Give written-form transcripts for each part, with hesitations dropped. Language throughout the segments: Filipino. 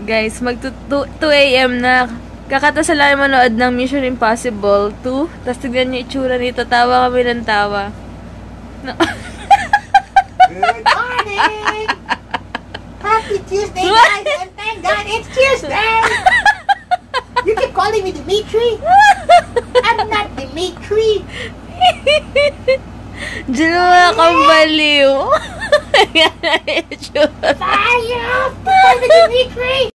Guys, mag 2 AM na. Kakatasan lang manood ng Mission Impossible 2. Tapos tignan niyo itsura nito. Tawa kami ng tawa. No. Good morning! Happy Tuesday, guys! And thank God it's Tuesday! You keep calling me Dimitri? I'm not Dimitri! Diyan mo kang baliw. Fire! Call me Dimitri!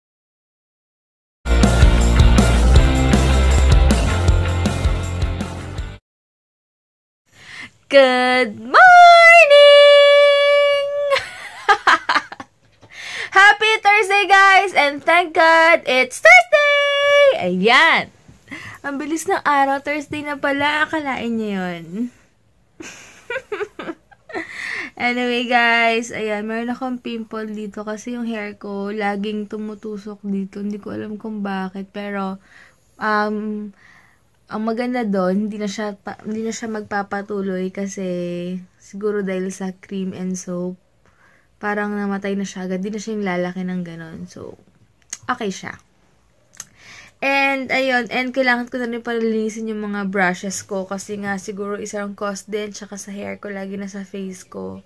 Good morning! Happy Thursday, guys! And thank God, it's Thursday! Ayan! Ang bilis ng araw. Thursday na pala. Akalain niyo yun. Anyway, guys. Ayan, meron akong pimple dito kasi yung hair ko laging tumutusok dito. Hindi ko alam kung bakit. Pero, ang maganda doon, hindi na siya magpapatuloy kasi siguro dahil sa cream and soap, parang namatay na siya agad. Hindi na siya yung lalaki ng ganon. So, okay siya. And, ayun, and kailangan ko na rin palilinisin yung mga brushes ko kasi nga siguro isang cost din, tsaka sa hair ko, lagi na sa face ko.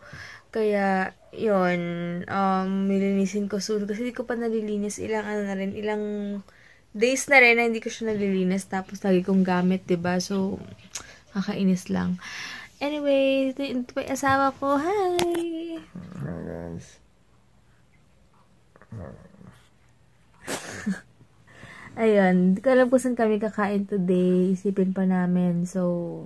Kaya, yun, nilinisin ko soon kasi hindi ko pa nalilinis. Ilang days na rin na hindi ko siya nalilinis. Tapos lagi kong gamit, diba? So, kakainis lang. Anyway, ito yung asawa ko. Hi! Hi, guys. Ayun. Hindi ko alam kung saan kami kakain today. Isipin pa namin. So,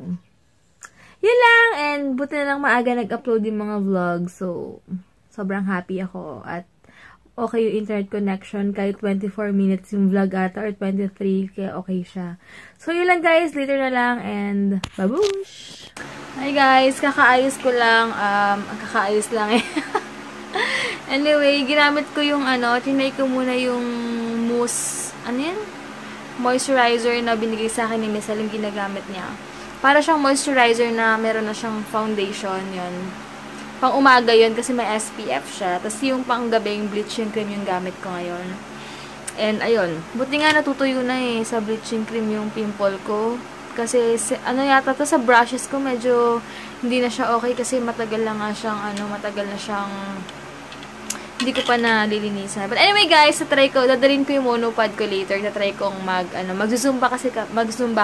yun lang. And buti na lang maaga nag-upload yung mga vlogs. So, sobrang happy ako. At okay yung internet connection, kahit 24 minutes yung vlog ata, or 23, kaya okay siya. So, yun lang guys, later na lang, and babush! Hi guys, kakaayos ko lang, kakaayos lang eh. Anyway, ginamit ko yung tinay ko muna yung mousse, moisturizer na binigay sa akin ni Miss Aling ginagamit niya. Para siyang moisturizer na meron na siyang foundation, yun. Pang umaga yun kasi may SPF siya. Tapos yung pang gabi, yung bleaching cream yung gamit ko ngayon. And ayun, buti nga natutuyo na eh sa bleaching cream yung pimple ko. Kasi yata to sa brushes ko medyo hindi na siya okay kasi matagal na nga siyang hindi ko pa nalilinisan. But anyway guys, dadalhin ko yung monopod ko later. Tatry kong mag-zumba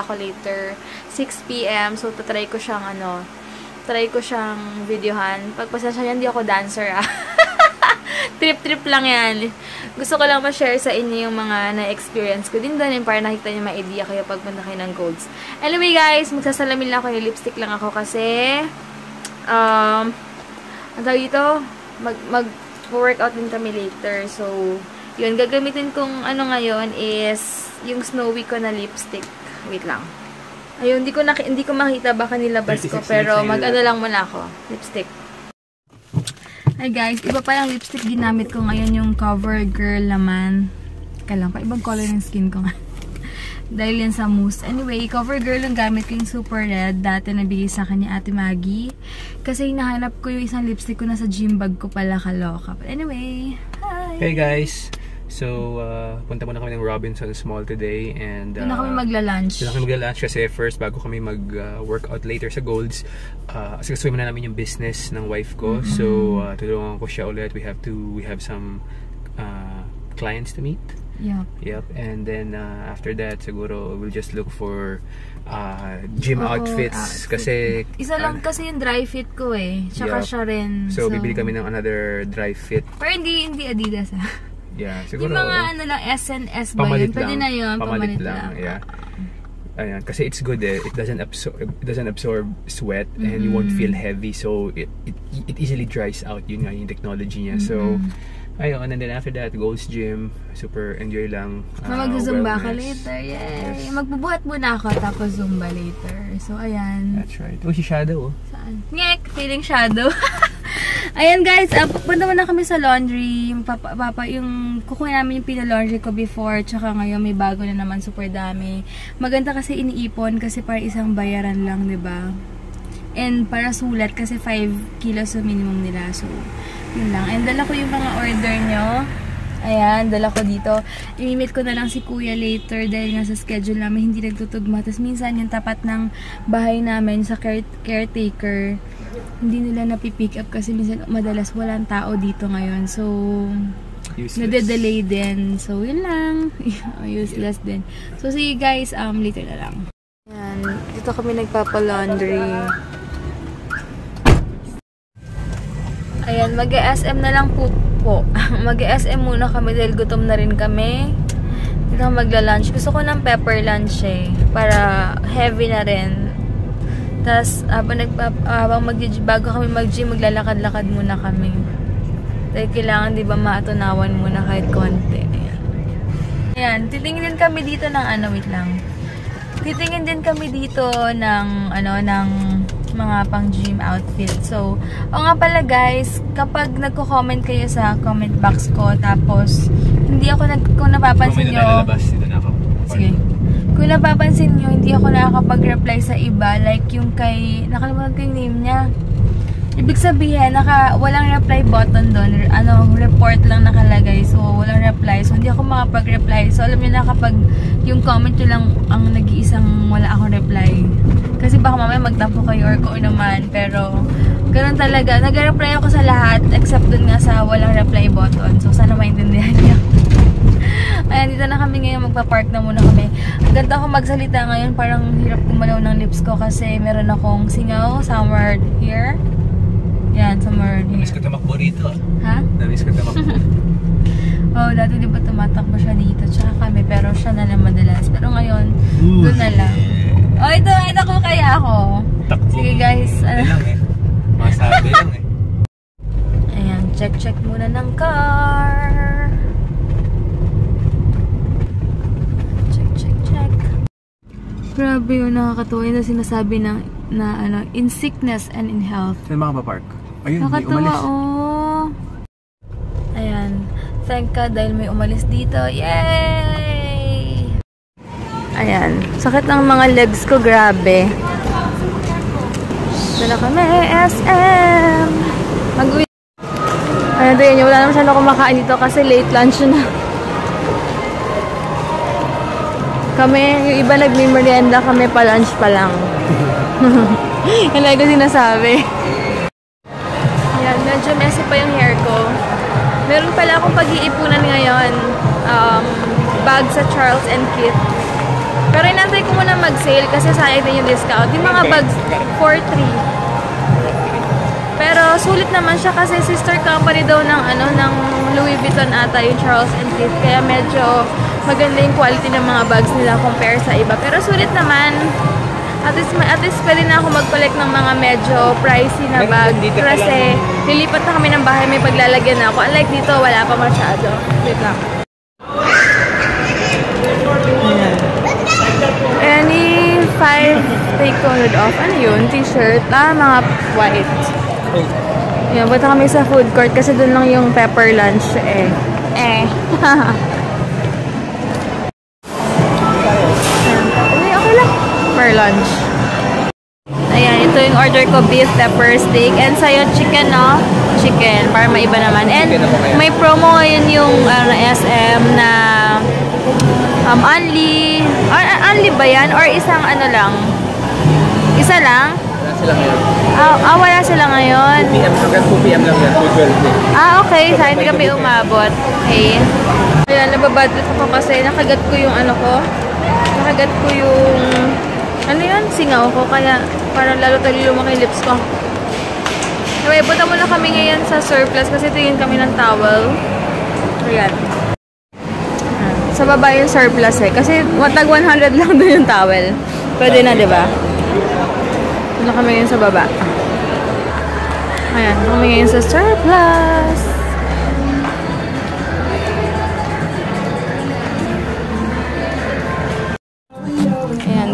ako later 6 PM. So tatry ko siyang videohan. Pagpasensya niya, hindi ako dancer Trip-trip lang yan. Gusto ko lang ma-share sa inyo yung mga na-experience ko din doon para nakita niyo ma-idea kayo pagpunta kayo ng Golds. Anyway guys, magsasalamin lang ako, yung lipstick lang ako kasi ang tawag dito, mag-workout din kami later. So, yun, gagamitin kong ngayon is yung snowy ko na lipstick. Wait lang. Ayun, hindi ko makita, baka nilabas ko, pero lang muna ako. Lipstick. Hi guys, iba pa yung lipstick ginamit ko ngayon, yung CoverGirl naman. Kailan pa, ibang color ng skin ko nga. Dahil yan sa mousse. Anyway, CoverGirl yung gamit ko, yung super red. Dati nabigay sa akin ni Ate Maggie. Kasi hinahanap ko yung isang lipstick ko na sa gym bag ko pala, kaloka. But anyway, hi! Hey guys! So, punta muna kami ng Robinsons Mall today and doon na kami magla-lunch. Doon na kami magla-lunch kasi first, bago kami mag-workout later sa Golds, kasi gusto muna namin yung business ng wife ko. So, tulungan ko siya ulit. We have some clients to meet. Yep. And then, after that, siguro, we'll just look for gym outfits. Kasi isa lang kasi yung dry fit ko eh. Tsaka siya rin. So, bibili kami ng another dry fit. Pero hindi Adidas Yeah, siguro. Yung mga SNS ba yun? Pwede na yun. Pamalit lang. Yeah. Ayan, kasi it's good eh. It doesn't absorb sweat and you won't feel heavy. So it easily dries out. Yun nga yung technology niya. So ayun, and then after that, Gold's Gym. Super enjoy lang. Mag-zumba ka later. Yay! Yes. Magbubuhat muna ako tapos zumba later. So ayan. That's right. Oh, si Shadow. Saan? Ngek! Feeling shadow. Ayan guys, punta muna kami sa laundry. Yung kukuha namin yung pina-laundry ko before, tsaka ngayon may bago na naman, super dami. Maganda kasi iniipon kasi para isang bayaran lang, 'di ba? And para sulat kasi 5 kilos yung minimum nila. So, yun lang. And dala ko yung mga order nyo. Ayan, dala ko dito. I-meet ko na lang si Kuya later dahil nga sa schedule namin hindi nagtutugma. Tapos minsan yung tapat ng bahay namin sa caretaker, hindi nila napipick up kasi minsan madalas walang tao dito ngayon. So, nade-delay din. So, yun lang. Useless din. So, see you guys later na lang. Ayan, dito kami nagpapa-laundry. Ayan, mag-SM na lang po. Mag-SM muna kami dahil gutom na rin kami. Dito kami magla-lunch. Gusto ko ng pepper lunch eh. Para heavy na rin. Tapos, bago kami mag-gym, maglalakad-lakad muna kami. Dahil kailangan, di ba, maatunawan muna kahit konti. Ayan. Ayan, titingin din kami dito ng wait lang. Titingin din kami dito ng mga pang gym outfit. So, nga pala guys, kapag nagko-comment kayo sa comment box ko, tapos hindi ako kung napapansin nyo, sige, kung napapansin nyo, hindi ako nakakapag-reply sa iba, like yung kay, nakalimutan ko yung name niya. Ibig sabihin, walang reply button doon, report lang nakalagay, so walang reply, so hindi ako makapag-reply. So alam niyo na kapag yung comment nyo lang ang nag-iisang wala akong reply, kasi baka mamaya magtampo kayo or kung naman, pero ganun talaga, nag-reply ako sa lahat except dun nga sa walang reply button, so sana maintindihan niyo. Ayan, dito na kami ngayon, magpa-park na muna kami. Ganda ako magsalita ngayon, parang hirap gumalaw ng lips ko kasi meron akong singaw somewhere here. Yan, somewhere here. Namiss ko tumakbo rito. Ha? Namiss ko tumakbo. Oh, dati di ba tumatakbo siya dito, tsaka kami, pero siya na lang madalas. Pero ngayon, doon na lang. Oh, ito ko kaya ako. Takbo. Sige guys. Lang eh. Masabi lang eh. Ayan, check muna ng car. Check. Grabe yun, nakakatuwa yun na sinasabi na in sickness and in health. Saan makapapark? Ayun, may Nakakatuwa, umalis. oh. Ayan. Thank God dahil may umalis dito. Yay! Ayan. Sakit ng mga legs ko, grabe. Dala kami, SM! Mag-uwi. Ayan, doon yun. Wala naman siya kumakain dito kasi late lunch na. Kami, yung iba nagmimerienda, kami pa lunch pa lang. Yan lang ko sinasabi. Ayan, medyo messy pa yung hair ko. Meron pala akong pag-iipunan ngayon. Bag sa Charles and Kit. Pero inantay ko muna mag-sale kasi sayang din yung discount. Yung mga bags, 4-3. Pero sulit naman siya kasi sister company daw ng Louis Vuitton ata yung Charles and Kit. Kaya medyo maganda yung quality ng mga bags nila compare sa iba. Pero sulit naman. At least pwede na ako mag-collect ng mga medyo pricey na bag. Kasi lilipat na kami ng bahay, may paglalagyan na ako. Unlike dito, wala pa masyado. Wait lang. Any 5 take 200 off. Ano yun? T-shirt. Mga white. Yan, punta kami sa food court kasi doon lang yung pepper lunch okay lang. Per lunch. Ayan, ito yung order ko, beef pepper steak. And sa'yo, chicken, no? Chicken, para maiba naman. And may promo ngayon yung SM na only ba yan? Or isang lang? Isa lang? Wala sila ngayon. Wala sila ngayon. 2 PM lang yan, 2:12. Okay. Sa hindi kami umabot. Okay. Ayan, nababadlit ako kasi nakagat ko yung nakagat ko yung singaw ko, kaya parang lalo talo lumaki lips ko. Anyway, punta muna kami ngayon sa surplus kasi tingin kami ng towel. Ayan. Sa baba yung surplus kasi tag 100 lang doon yung towel. Pwede na, di ba? Punta kami ngayon sa baba. Ayan, kami ngayon sa surplus.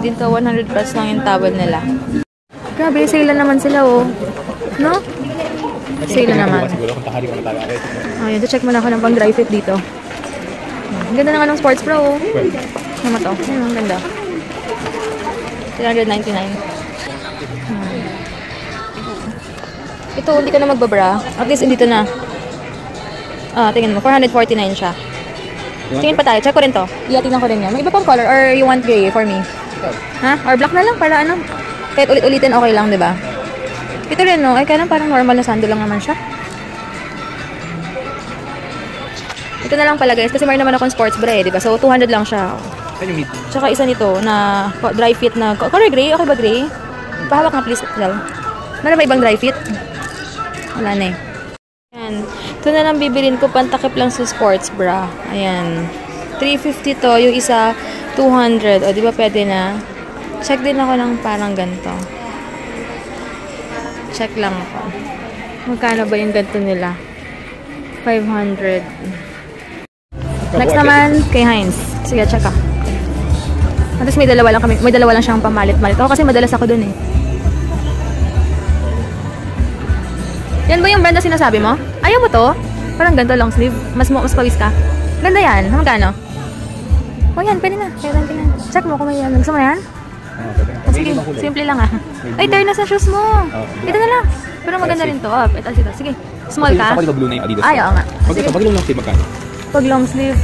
Dito 100 plus lang yung towel nila. Grabe, sale naman sila, oh. No? Sale naman. Ayan, check mo na ako ng pang dry fit dito. Ang ganda naman ng sports bra, oh. Ano to? Ayan, ang ganda. 399. Ito, hindi ka na magbabra. At least, dito na. Tingnan mo. 449 siya. Tingin pa tayo. Check ko rin to. Tingnan ko rin yan. May iba pang color or you want gray for me? Ha? Or black na lang para ano? Kahit ulit-ulitin okay lang, di ba? Ito rin, no? Ay, kaya parang normal na sando lang naman siya. Ito na lang pala, guys. Kasi mayroon naman akong sports bra, eh, di ba? So, 200 lang siya. Tsaka isa nito na dry fit na color gray. Okay ba gray? Pahawak nga, please. Meron ba ibang dry fit? Wala na eh. Ayan. Ito na lang bibilin ko. Pantakip lang sa sports bra. Ayan. 350 to. Yung isa, 200. O, di ba pwede na? Check din ako ng parang ganito. Check lang ako. Magkano ba yung ganito nila? 500. Next naman, kay Heinz. Sige, check ka. At least may dalawa lang siyang pamalit-malit. Ako kasi madalas ako dun eh. Yan ba yung brand na sinasabi mo? Ayaw mo to? Parang ganito, long sleeve. Mas pawis ka. Ganda yan. Magkano? O yan, pwede na. Kaya tingnan. Check mo kung may yan. Gusto mo na yan? Sige, simple lang ah. Ay, turn na sa shoes mo. Ito na lang. Pero maganda rin to. Ito, sige. Small ka? Ako blue na yung Adidas. Ay, oo nga. Pag long sleeve, magkano? Pag long sleeve,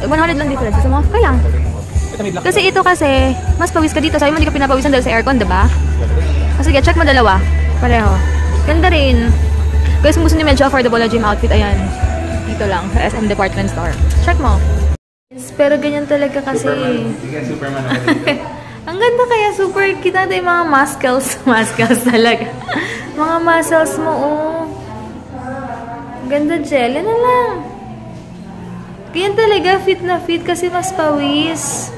100 lang difference. Gusto mo? Kaya lang. Kasi ito kasi, mas pawis ka dito. Sabi mo, hindi ka pinapawisan dahil sa aircon, diba? Sige, check mo dalawa. Pareho. Ganda rin. Guys, kung gusto niyo medyo affordable na gym outfit, ayan. Dito lang, sa SM Department Store. Check mo. Pero ganyan talaga kasi. Superman. Ang ganda kaya, super kita tayo yung mga muscles. Muscles talaga. Mga muscles mo, oh. Ganda gel. Ano lang. Ganyan talaga, fit na fit kasi mas pawis.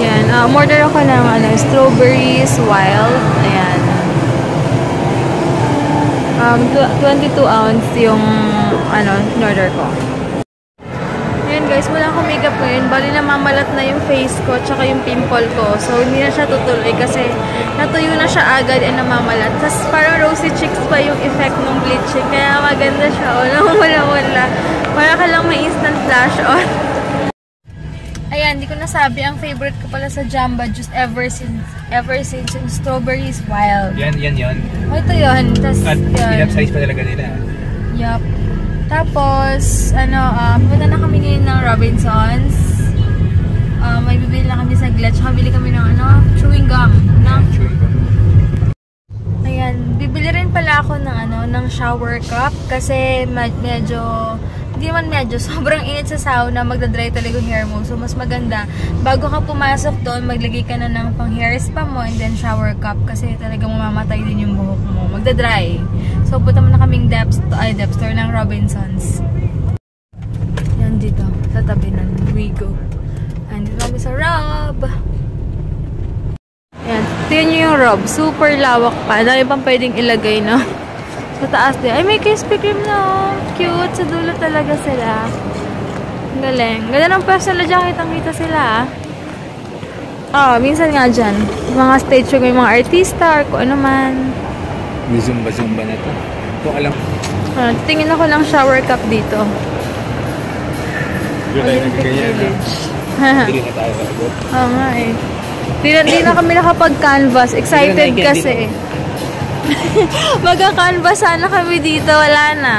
Yan. Order ako ng strawberries wild. Ayan. 22 ounce yung in-order ko. Ayan guys, wala akong makeup ngayon. Bali na mamalat na yung face ko tsaka yung pimple ko. So, hindi na siya tutuloy kasi natuyo na siya agad and namamalat. Tapos parang rosy cheeks pa yung effect ng bleaching. Kaya maganda siya. Wala. Para ka lang may instant flash on. Ayan, hindi ko nasabi. Ang favorite ko pala sa Jamba Juice ever since yung strawberries wild. Yan. Oh, ito yun. Tapos, At enough size pa talaga nila. Yup. Tapos, pumunta na kami ngayon ng Robinsons. May bibili lang kami sa Glitch. Bili kami ng chewing gum. Ayan, bibili rin pala ako ng shower cup kasi sobrang init sa sauna, magdadry talaga yung hair mo. So, mas maganda, bago ka pumasok doon, maglagay ka na ng pang hair spa mo and then shower cup kasi talagang mamamatay din yung buhok mo. Magdadry. So, punta mo na kaming depth store ng Robinsons. Yan dito, sa tabi ng Wigo. And dito kami sa Rob. Yan, tingnan nyo yung Rob. Super lawak pa. Dahil pang pwedeng ilagay, no? Sa taas din. Ay, may Krispy Kreme na. Cute. Sa dulo talaga sila. Ang galing. Ganda ng personal jacket. Ang kita sila. Minsan nga dyan. Mga stage show, may mga artista or kung ano man. May zumba na to. Ito alam. Tingin ako ng shower cup dito. Olympic Village. Hindi na tayo talaga. Oo nga eh. Di na kami nakapag-canvas. Excited kasi. Magka-canvas sana kami dito. Wala na.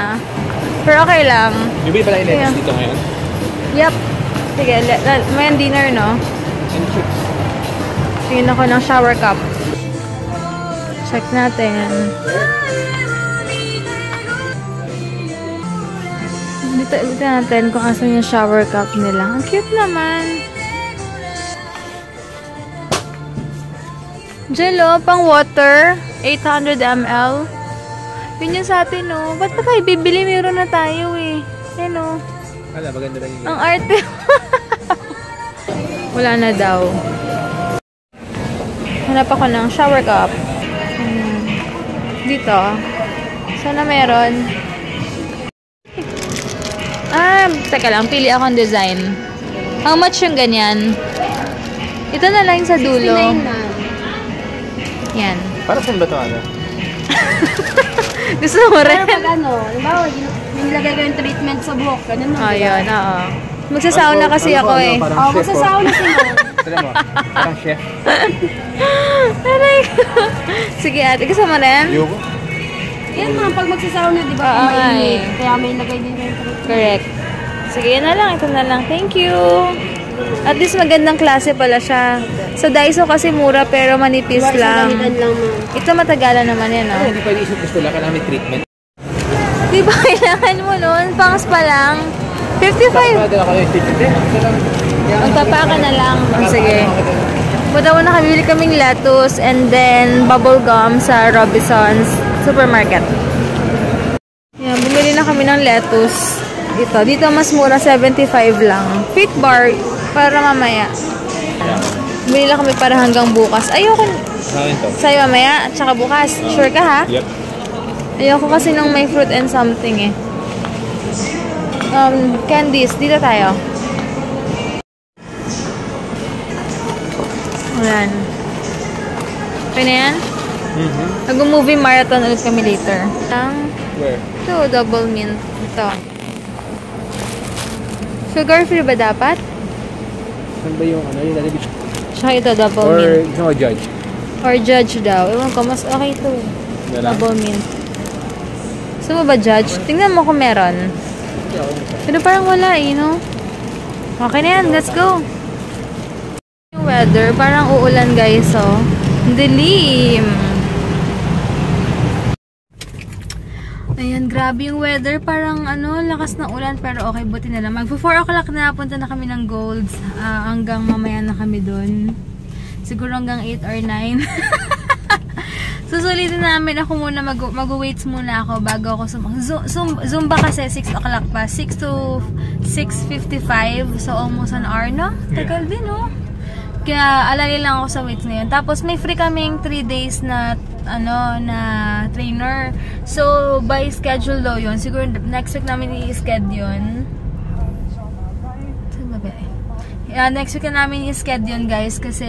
Pero okay lang. Bibili pala yung lettuce dito ngayon? Yup. Sige, may dinner, no? Tingin ako ng shower cup. Check natin. Dito natin kung asan yung shower cup nila. Ang cute naman. Jello, pang water. 800 ml. Yun yung sa atin, no? Ba't pa tayo bibili? Meron na tayo, eh. Yan, no? Wala, maganda lang yun. Ang arte. Wala na daw. Hanap ako ng shower cup. Dito. Sana meron. Teka lang. Pili akong design. How much yung ganyan? Ito na lang sa dulo. 69 na. Yan. Para saan ba ito, Gusto mo rin? Pero pag halimbawa, nilagay ko yung treatment sa buhok, ganun na. Ayun, oo. Magsasauna kasi ako eh. Magsasauna si Mo. Parang chef. Aray ko. Sige ate, gusto mo rin? Ayoko. Yan mga pag magsasaw na, di ba? Oo, Mainit. ay. Kaya may lagay din kayo treatment. Correct. Sige, yun na lang. Ito na lang. Thank you. At least magandang klase pala siya. Sa Daiso kasi mura pero manipis lang. Gamitan lang mo. Ito matagalan naman yan, oh. Hindi pwede isip gusto lang, kailangan may treatment. Di ba kailangan mo nun? Pangas pa lang. 55. Dala ka yung treatment. Magpapa ka na lang. Oh, sige. Buta mo na bili kaming lettuce and then bubble gum sa Robinsons Supermarket. Yan, bumili na kami ng lettuce. Dito mas mura, 75 lang. Fit bar para mamaya. Bumili lang kami para hanggang bukas. Ayoko sa'yo mamaya at saka bukas. Sure ka ha? Yep. Ayoko kasi nung may fruit and something eh. Candies. Dito tayo. Ayan. Okay na yan? Mag-movie marathon ulit kami later. Where? Ito, double mint. Ito. Sugar free ba dapat? Saan ba yung ano? Yung lalabit? Tsaka ito, double Or mint. gusto mo judge? Or judge daw. Ewan ko, mas okay ito. Double mint. Gusto mo ba judge? Tingnan mo kung meron. Pero parang wala eh, no? Okay na yan, let's go. Yung weather, parang uulan guys, oh. Dilim. Ayan, grabe yung weather. Parang ano, lakas ng ulan pero okay, buti na lang. Mag 4 o'clock na, punta na kami ng Golds. Hanggang mamaya na kami dun. Siguro hanggang 8 or 9. Susulitin namin ako muna, mag-weights muna ako bago ako Zumba kasi 6 o'clock pa. 6 to 6:55. So almost an hour, no? Tagal din, no? Kaya alali lang ako sa weights ngayon. Tapos may free kaming 3 days na trainer. So by schedule daw yun. Siguro next week namin i-schedule yun. Saan ba ba? Next week na namin i-schedule yun guys. Kasi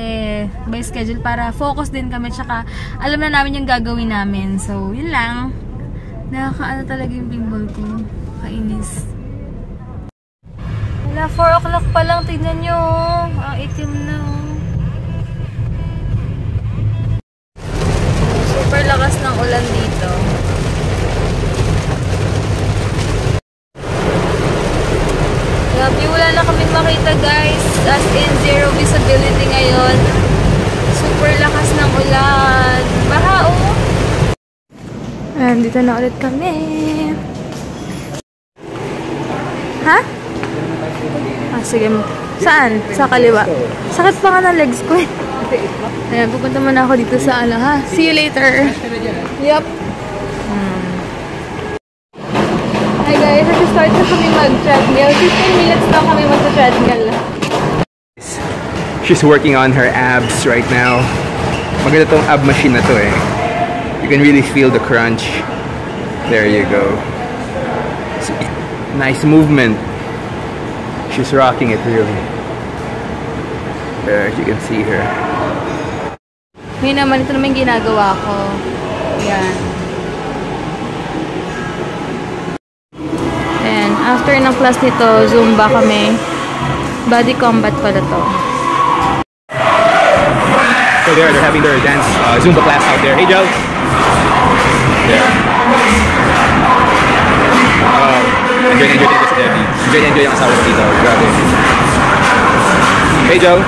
by schedule para focus din kami. Tsaka alam na namin yung gagawin namin. So yun lang. Nakakaano talaga yung pimple ko. Kainis. Wala, 4 o'clock pa lang. Tignan nyo. Ang itim na. Super lakas ng ulan dito. Grabe, wala na kaming makita guys. As in, zero visibility ngayon. Super lakas ng ulan. Baha, oh. And dito na ulit kami. Ha? Sige. Saan? Sa kaliwa. Sakit pa nga ng legs ko eh. Ayan, pupunta muna ako dito sa ano ha. See you later. Yup. Hi guys, nag-start na kami mag-treadmill. 15 minutes lang kami mag-treadmill. She's working on her abs right now. Maganda tong ab machine na to eh. You can really feel the crunch. There you go. Nice movement. She's rocking it really. There, you can see her. Ngayon naman, ito naman yung ginagawa ko. Yan. And after ng class nito, Zumba kami. Body combat pala to. So they're having their dance Zumba class out there. Hey Joe! There. Enjoy dito si Debbie. Enjoy yung asawa ko dito. Grabe. Hey Joe!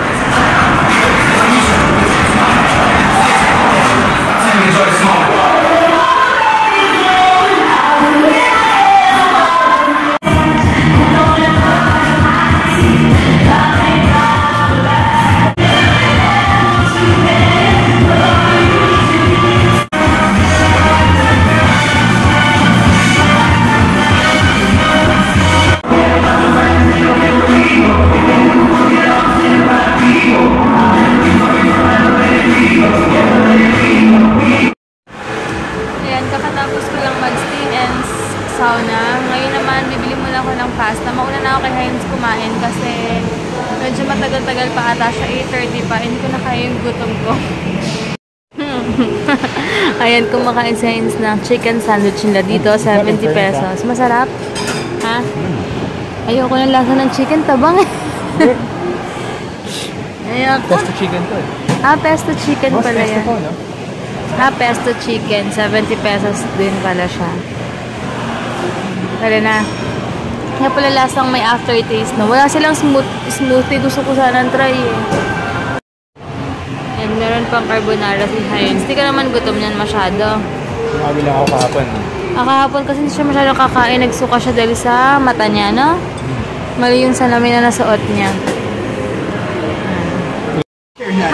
Kakatapos ko lang mag-steam and sauna. Ngayon naman, bibili muna ako ng pasta. Mauna na ako kay Heinz kumain kasi medyo matagal-tagal pa ata siya. 8:30 pa. Hindi ko na kaya yung gutom ko. Ayan, kumakain si Heinz ng chicken sandwich nila dito. 70 pesos. Masarap? Ha? Ayoko ng lasa ng chicken. Tabang eh. Ayoko. Pesto chicken to eh. Ah, pesto chicken pala yan. Pesto chicken. 70 pesos din pala siya. Tara na. Kaya pala lasang may aftertaste, no? Wala silang smoothie. Gusto ko sanang try, eh. And meron pang carbonara si Heinz. Hindi ka naman gutom yan masyado. Sinabi lang ako kahapon. Kahapon kasi hindi siya masyado kakain. Nagsuka siya dahil sa mata niya, no? Mali yung salamin na nasuot niya.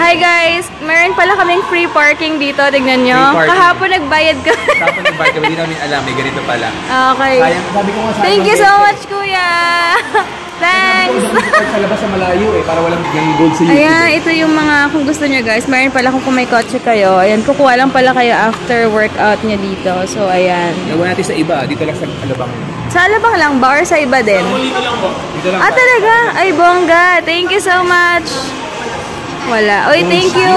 Hi guys! Meron pala kaming free parking dito. Tignan nyo. Kahapon nagbayad ka. Kahapon nagbayad kami. Hindi namin alam. May ganito pala. Okay. Sayang, sabi ko nga, Thank you so much, kuya! Thanks! Sa labas sa malayo eh. Para walang yung gold sa YouTube. Ayan, ito yung mga, kung gusto nyo guys, meron pala kung may kotse kayo. Ayan, kukuha lang pala kayo after workout nyo dito. So, ayan. Nawa natin sa iba. Dito lang sa Alabang. Sa Alabang lang ba or sa iba din? Dito lang po. Dito lang. Talaga? Ay, bongga. Thank you so much. Wala. Oy, thank you.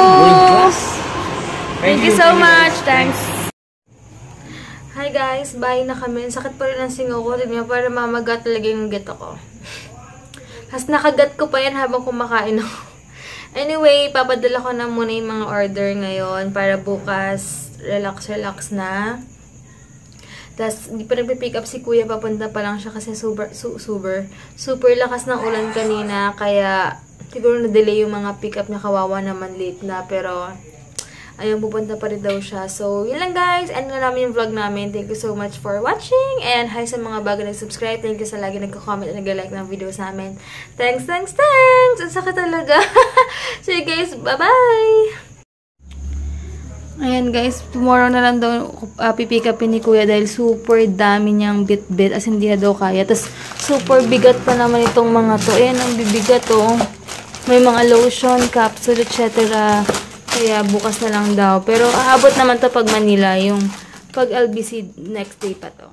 Thank you so much. Thanks. Hi guys, bye na kami. Sakit pa rin ang singaw ko. Tignan para mamagat talaga yung get ako. Tapos nakagat ko pa yan habang kumakain ako. Anyway, papadala ko na muna yung mga order ngayon para bukas relax na. Tapos, hindi pa nagpipick up si kuya. Papunta pa lang siya kasi super lakas ng ulan kanina. Kaya, siguro na-delay yung mga pick up niya. Kawawa naman, late na. Pero, ayun, pupunta pa rin daw siya. So, yun lang guys. End na namin yung vlog namin. Thank you so much for watching. And hi sa mga bago nag-subscribe. Thank you sa lagi nagko-comment at nag-like ng videos namin. Thanks! Ang sakit talaga. So, guys, bye-bye! Ayan guys, tomorrow na lang daw pipick upin ni kuya dahil super dami niyang bit-bit as hindi na daw kaya. Tapos super bigat pa naman itong mga to. Ayan, ang bibigat oh. May mga lotion, capsule, etc. Kaya bukas na lang daw. Pero aabot naman to pag Manila, yung pag LBC next day pa to.